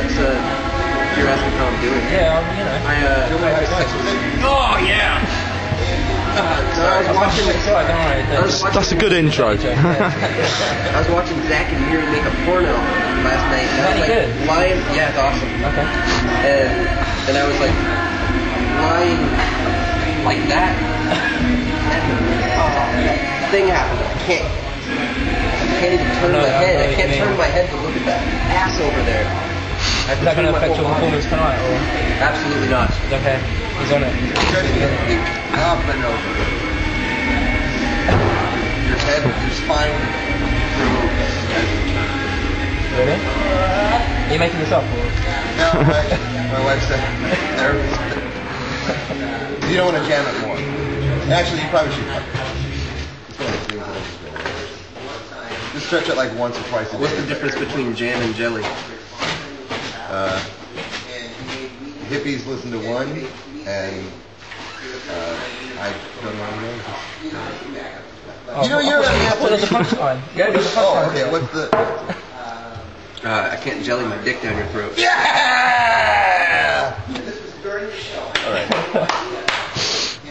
that's you're asking how I'm doing. Yeah, you know. Oh yeah. I was watching. That's a good intro. I was watching Zach and Miri make a porno last night. And I was like lying. Yeah, it's awesome. Okay. And I was like lying like that. And thing happened. I can't even turn my head. I can't turn my head to look at that ass over there. Is that going to affect your performance tonight? Or? Absolutely not. Okay. He's on it. Up and over. Your head, your spine through. Really? Are you making this up? Or? No, my wife's a therapist. You don't want to jam it more. Actually, you probably should. Just stretch it like once or twice a day. What's the difference between jam and jelly? Hippies listen to one, and I don't know what I'm doing. You're an apple. There's a punchline. Oh, okay. What's the? I can't jelly my dick down your throat. Yeah! All right.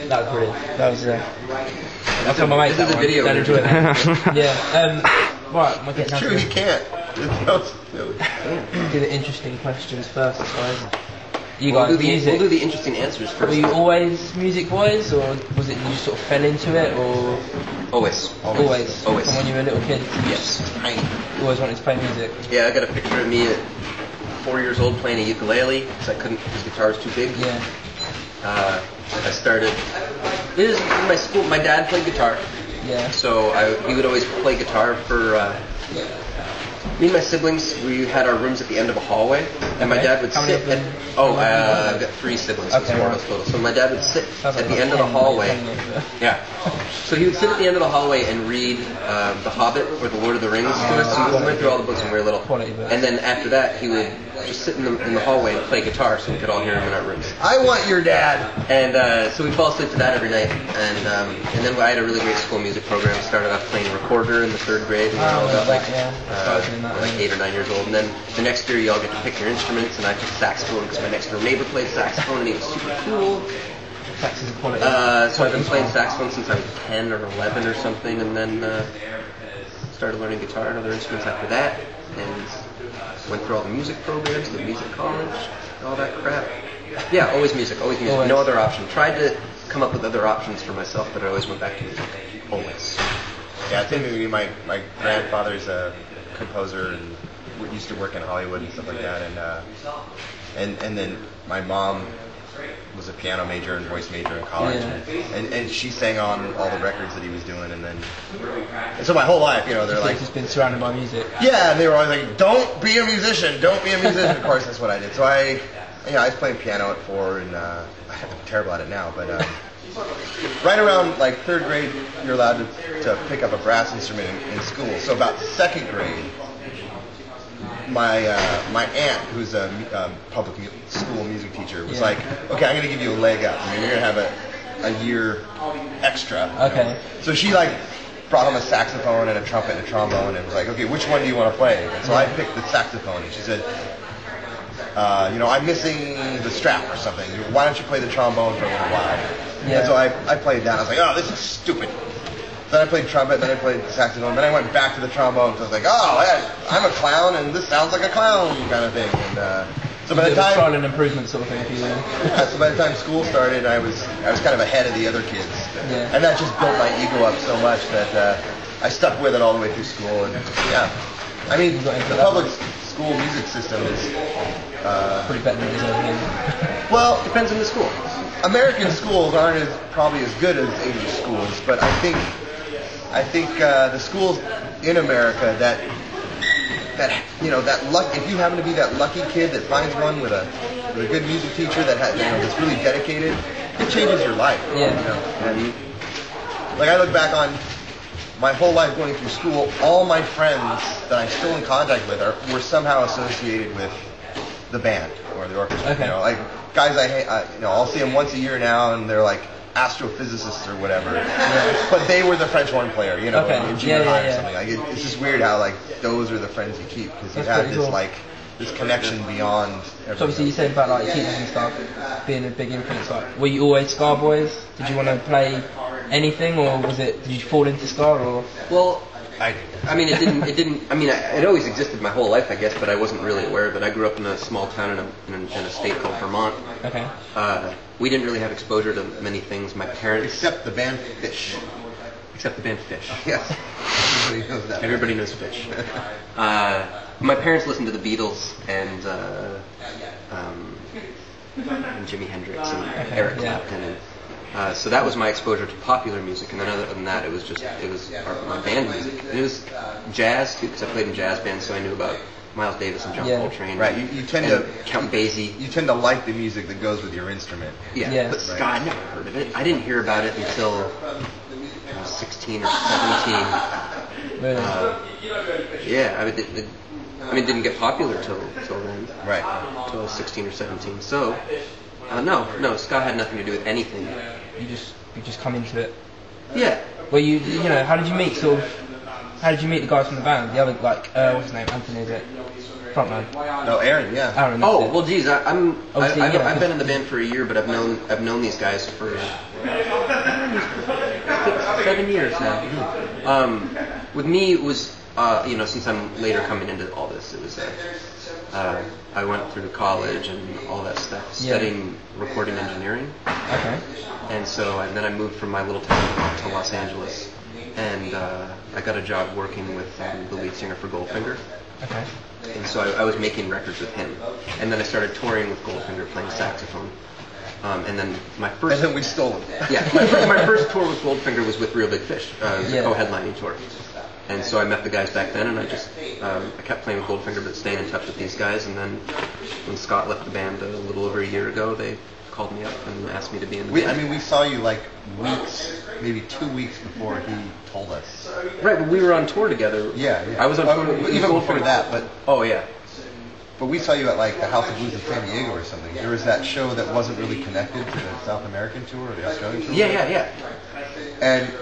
That was brilliant. That was that's on my mate. This is a video. Don't enjoy that. Yeah. Right. It's true. You can't. Do the interesting questions first, I suppose. We'll do the interesting answers first. Were you always music boys, or was it you just sort of fell into it, or always? From when you were a little kid? Yes. You always wanted to play music. Yeah, I got a picture of me at 4 years old playing a ukulele because I couldn't. His guitar was too big. Yeah. I started. This is in my school. My dad played guitar. Yeah. So he would always play guitar for. Me and my siblings, we had our rooms at the end of a hallway, and my dad would sit at... I've got 3 siblings, so 4 of us total. So my dad would sit at the end of the hallway. Yeah. So he would sit at the end of the hallway and read The Hobbit or The Lord of the Rings to us. So we went through all the books when we were little. And then after that, he would just sit in the hallway and play guitar so we could all hear him in our rooms. I want your dad! And so we'd fall asleep to that every night. And then I had a really great school music program. Started off playing recorder in the 3rd grade. And I was like 8 or 9 years old. And then the next year you all get to pick your instruments, and I took saxophone because my next door neighbor played saxophone and he was super cool. So I've been playing saxophone since I was 10 or 11 or something, and then started learning guitar and other instruments after that, and went through all the music programs, the music college, all that crap. Yeah, always music. No other option. Tried to come up with other options for myself, but I always went back to music. Always. Yeah, I think maybe my grandfather's a composer and used to work in Hollywood and stuff like that, and then my mom was a piano major and voice major in college, and she sang on all the records that he was doing, and so my whole life, they're like just been surrounded by music. Yeah, and they were always like, "Don't be a musician, don't be a musician." Of course, that's what I did. So I was playing piano at 4, and I'm terrible at it now, but right around like 3rd grade, you're allowed to pick up a brass instrument in school. So about 2nd grade, my aunt, who's a public school music teacher, was like, "Okay, I'm going to give you a leg up. You're going to have a year extra." Okay. So she brought home a saxophone and a trumpet and a trombone, and was like, "Okay, which one do you want to play?" And so I picked the saxophone, and she said, "I'm missing the strap or something. Why don't you play the trombone for a little while?" Yeah. And so I played that. I was like, "Oh, this is stupid." Then I played trumpet, then I played saxophone, then I went back to the trombone, so I was like, "Oh, I'm a clown, and this sounds like a clown," kind of thing. And so by the time trial and improvement sort of thing for you. So by the time school started, I was kind of ahead of the other kids, and that just built my ego up so much that I stuck with it all the way through school. And I mean, the public school music system is pretty better than it is over here. Well, depends on the school. American schools aren't probably as good as English schools, but I think the schools in America that luck, if you happen to be that lucky kid that finds one with a good music teacher that's really dedicated, it changes your life. Yeah. And like I look back on my whole life going through school, all my friends that I'm still in contact with were somehow associated with the band or the orchestra. Okay. Like guys I'll see them once a year now, and they're like astrophysicists or whatever. Yeah. But they were the French horn player, in junior high or something. Like it's just weird how those are the friends you keep, because you have this cool. this connection beyond. So obviously you said about like teachers and stuff being a big influence. Like, were you always ska boys? Did you want to play anything, or did you fall into ska, or? Well, I mean, it didn't. I mean, it always existed my whole life, I guess, but I wasn't really aware of it. I grew up in a small town in a state called Vermont. Okay. We didn't really have exposure to many things. My parents, Except the band Fish. except the band Fish. Yes. Everybody knows that. Everybody knows Fish. My parents listened to the Beatles and Jimi Hendrix and Eric Clapton, and so that was my exposure to popular music. And then other than that, it was my band music. And it was jazz too, because I played in jazz bands, so I knew about Miles Davis and John Coltrane. Right. You tend to Count Basie. You tend to like the music that goes with your instrument. Yeah. But ska, I never heard of it. I didn't hear about it until I was 16 or 17. Really? It didn't get popular till then. Right. Till I was 16 or 17. So, no, ska had nothing to do with anything. You just come into it. Yeah. Well, you know, how did you meet the guys from the band? The other, like, what's his name? Anthony, is it? Frontman. No, Aaron. Yeah. Aaron. Oh, well, geez, I've been in the band for a year, but I've known these guys for 7 years now. With me, it was since I'm later coming into all this, it was I went through college and all that stuff, studying recording engineering. Okay. And then I moved from my little town to Los Angeles, and I got a job working with the lead singer for Goldfinger. Okay. And so I was making records with him, and then I started touring with Goldfinger, playing saxophone. And then my first. And then we stole him. Yeah, my first tour with Goldfinger was with Real Big Fish. It was a co-headlining tour. And so I met the guys back then, and I just I kept playing with Goldfinger, but staying in touch with these guys. And then when Scott left the band a little over a year ago, they called me up and asked me to be in the band. We saw you like maybe 2 weeks before he told us. Right, but we were on tour together. Yeah. I was on tour with even Goldfinger. before that, but. Oh yeah. But we saw you at like the House of Blues in San Diego or something. There was that show that wasn't really connected to the South American tour or the Australian tour. Yeah. And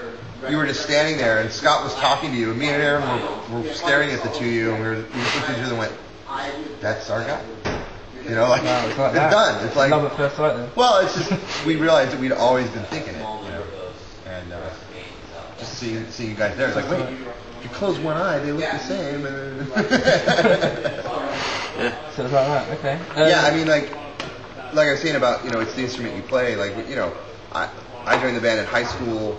you were just standing there, and Scott was talking to you, and me and Aaron were staring at the two of you, and we looked at each other and went, "That's our guy." You know, like, wow, it's done. It's like love at first sight then. Well, it's just we realized that we'd always been thinking it, and just seeing you guys there, it's like, wait, if you close one eye, they look the same. So it's like that, okay. Yeah, I mean, like I was saying about, it's the instrument you play. Like, I joined the band in high school.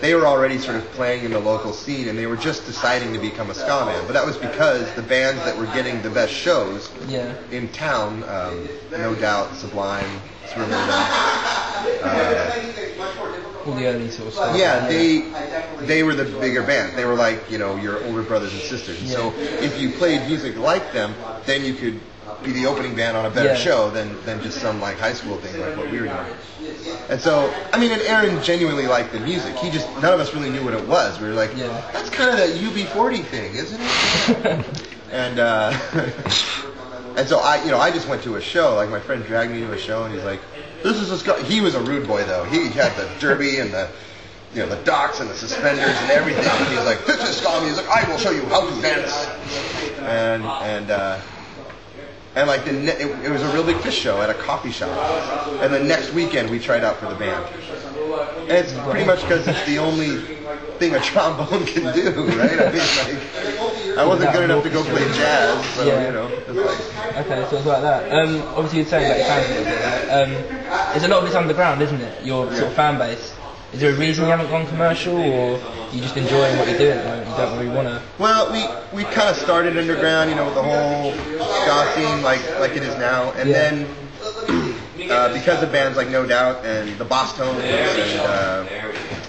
They were already sort of playing in the local scene, and they were just deciding to become a ska band. But that was because the bands that were getting the best shows in town, No Doubt, Sublime, all the early sort of stuff. Yeah, they were the bigger band. They were like, your older brothers and sisters. And so if you played music like them, then you could be the opening band on a better show than just some like high school thing like what we were doing. And so, and Aaron genuinely liked the music. None of us really knew what it was. We were like, that's kind of that UB40 thing, isn't it? And so I just went to a show. Like my friend dragged me to a show, and he's like, "This is a ska." He was a rude boy though. He had the derby and the docks and the suspenders and everything. And he's like, "This is ska music. I will show you how to dance." And like it was a Real Big Fish show at a coffee shop. And the next weekend we tried out for the band. And it's pretty much because it's the only thing a trombone can do, right? I wasn't good enough to go play jazz, so it's like. Okay, so it's like that. Obviously you're saying about your fans a little bit, right? There's a lot of this underground, isn't it? Your sort of fan base. Is there a reason you haven't gone commercial, or you just enjoying what you're doing at the moment? You don't really want to. Well, we kind of started underground, with the whole ska scene like it is now, and then because of bands like No Doubt and the Boss Tones and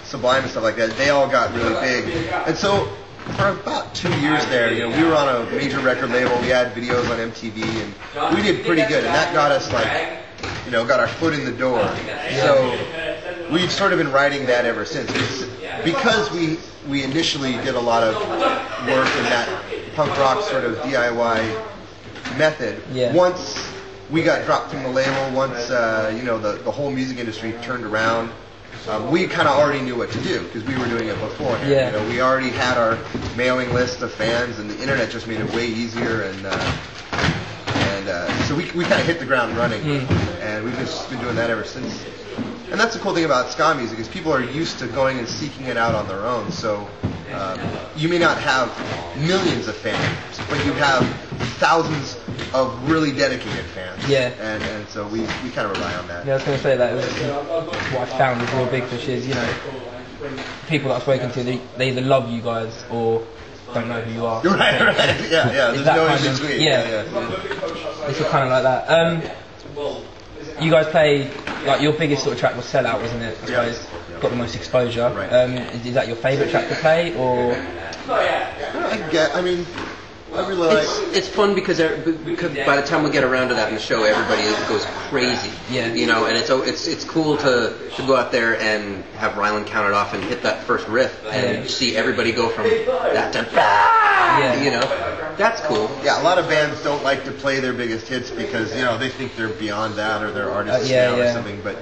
Sublime and stuff like that, they all got really big, and so for about 2 years there, we were on a major record label. We had videos on MTV, and we did pretty good, and that got us got our foot in the door. So we've sort of been riding that ever since. Because we initially did a lot of work in that punk rock sort of DIY method. Once we got dropped from the label, once the whole music industry turned around, we kind of already knew what to do because we were doing it beforehand. We already had our mailing list of fans, and the internet just made it way easier. And So we kind of hit the ground running, and we've just been doing that ever since. And that's the cool thing about ska music is people are used to going and seeking it out on their own. So you may not have millions of fans, but you have thousands of really dedicated fans. Yeah. And so we kind of rely on that. Yeah, I was going to say that. It was what I found with Real Big Fish is, people that I've spoken to, they either love you guys or don't know who you are. Right. Yeah. There's no in between. Yeah. It's kind of like that. You guys played, like, your biggest sort of track was Sellout, wasn't it? I suppose. Got the most exposure. Right. Is that your favourite track to play, or? I really like. It's fun because by the time we get around to that in the show, everybody goes crazy. Yeah. And it's cool to go out there and have Rylan count it off and hit that first riff and see everybody go from that to that's cool. Yeah, a lot of bands don't like to play their biggest hits because they think they're beyond that or they're artists now or something. But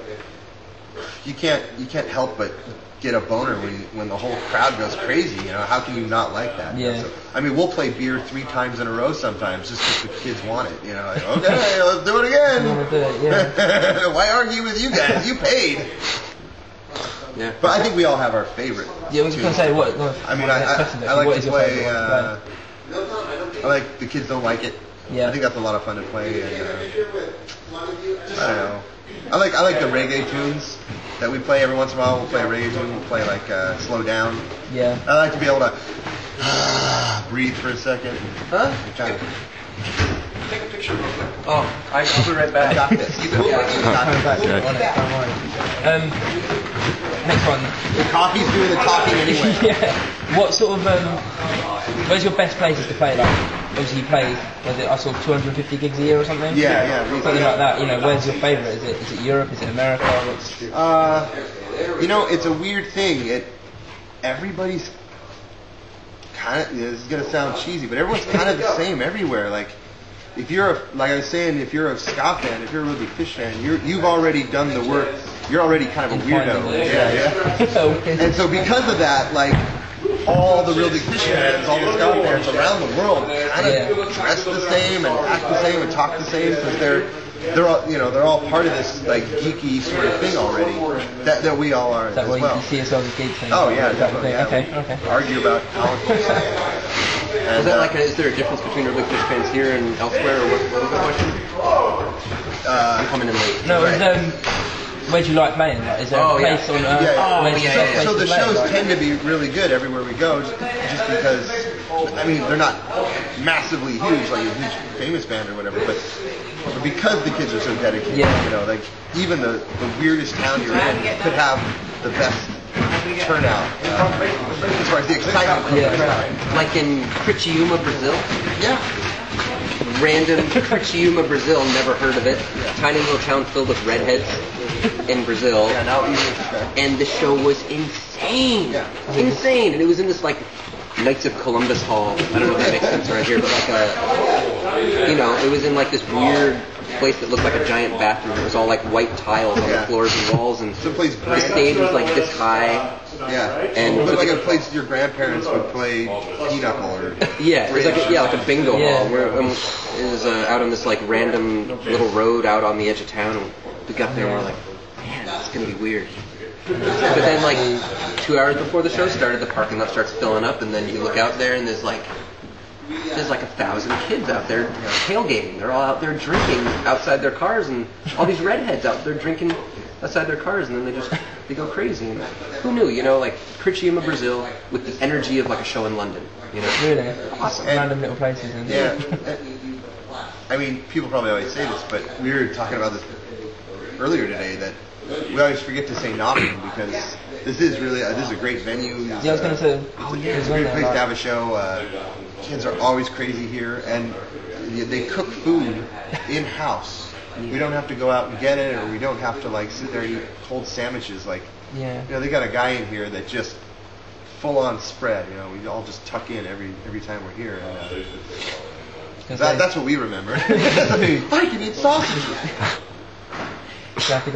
you can't help but get a boner when the whole crowd goes crazy. How can you not like that? Yeah. So, we'll play Beer 3 times in a row sometimes just because the kids want it. Like, okay, let's do it again. Why argue with you guys? You paid. Yeah. But I think we all have our favorite. Yeah, I was going to say what. I like to play. I like The Kids Don't Like It. Yeah. I think that's a lot of fun to play. And, I don't know. I like the reggae tunes that we play every once in a while. We'll play a reggae tune. We'll play like Slow Down. Yeah. I like to be able to breathe for a second. Huh? Take a picture real quick. Oh, I'll be right back. I got this. You got Next one. The coffee's doing the talking anyway. Yeah. What sort of where's your best places to play? Like, obviously you play, I saw 250 gigs a year or something. Yeah. Something like that. Where's your favourite? Is it Europe? Is it America? It's a weird thing. Everybody's kind of. This is gonna sound cheesy, but everyone's kind of the same everywhere. Like, if you're like I was saying, if you're a ska fan, if you're a Real Big Fish fan, you've already done the work. You're already kind of a weirdo. Yeah. And so because of that, like, all the Real Big Fish fans, all the ska fans around the world kind of dress the same and act the same and talk the same because they're all part of this like geeky sort of thing already that we all are. Is that as why well. you see yourself as geeks? Oh yeah, definitely. Yeah. Okay. Argue about politics. Is there a difference between Real Big Fish fans here and elsewhere, or what was the question? I'm coming in late. No, where do you like playing? Like, is there a place on Earth? So the shows tend to be really good everywhere we go, just because they're not massively huge, like a huge famous band or whatever, but because the kids are so dedicated, like even the weirdest town you're in could have the best turnout as far as the excitement. Like in Criciúma, Brazil. Yeah. Random Criciúma, Brazil. Never heard of it. Tiny little town filled with redheads in Brazil. And the show was insane. Insane. And it was in this like Knights of Columbus Hall. I don't know if that makes sense right here, but like it was in like this weird place that looked like a giant bathroom. It was all like white tiles on the floors and walls, and the stage was like this high. Yeah, and it looked like a place your grandparents would play pinochle or it was like a bingo hall. Where it was out on this like random little road out on the edge of town, and we got there and we're like, man, this is gonna be weird. But then like 2 hours before the show started, the parking lot starts filling up, and then you look out there and there's like 1,000 kids out there tailgating. They're all out there drinking outside their cars, and all these redheads out there drinking outside their cars, and then they go crazy. And who knew? Like Criciúma, Brazil, with the energy of like a show in London. Really awesome. Random little places. People probably always say this, but we were talking about this earlier today that we always forget to say Nottingham because this is a great venue. I was going to say. It's a great place to have a show. Kids are always crazy here, and they cook food in house. We don't have to go out and get it, or we don't have to like sit there and eat cold sandwiches. Like, they got a guy in here that just full on spread. We all just tuck in every time we're here. And, that's what we remember. I can eat sausage.